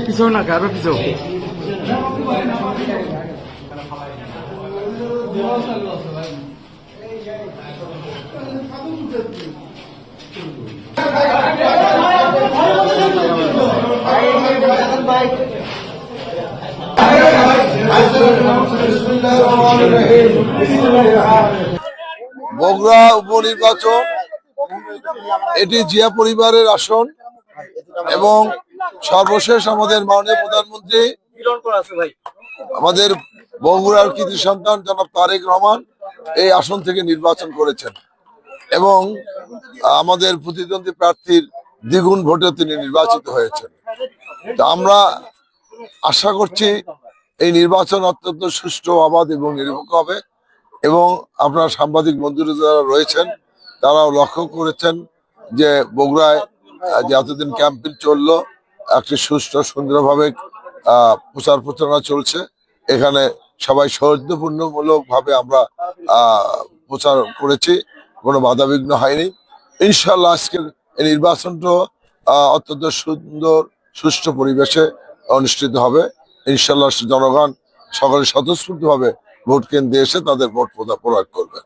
পিছনে না কারো পিছনে বগুড়া উপনির্বাচন এটি জিয়া পরিবারের আসন এবং সর্বশেষ আমাদের মাননীয় প্রধানমন্ত্রী আমাদের বগুড়ার কৃতি সন্তান জনাব তারেক রহমান এই আসন থেকে নির্বাচন করেছেন এবং আমাদের প্রতিদ্বন্দ্বী প্রার্থীর দ্বিগুণ ভোটে তিনি নির্বাচিত হয়েছেন। তো আমরা আশা করছি এই নির্বাচন অত্যন্ত সুষ্ঠু, অবাধ এবং নিরপেক্ষ হবে এবং আপনার সাংবাদিক বন্ধুরা যারা রয়েছেন তারাও লক্ষ্য করেছেন যে বগুড়ায় যে এতদিন ক্যাম্পেইন চললো একটি সুষ্ঠু সুন্দরভাবে প্রচার প্রচারণা চলছে। এখানে সবাই সৌহার্দ্যপূর্ণমূলক ভাবে আমরা প্রচার করেছি, কোনো বাধাবিঘ্ন হয়নি। ইনশাল্লাহ আজকের এই নির্বাচনটা অত্যন্ত সুন্দর সুষ্ঠু পরিবেশে অনুষ্ঠিত হবে। ইনশাল্লাহ জনগণ সকলে স্বতঃস্ফূর্তভাবে ভোট কেন্দ্রে এসে তাদের ভোট প্রয়োগ করবে।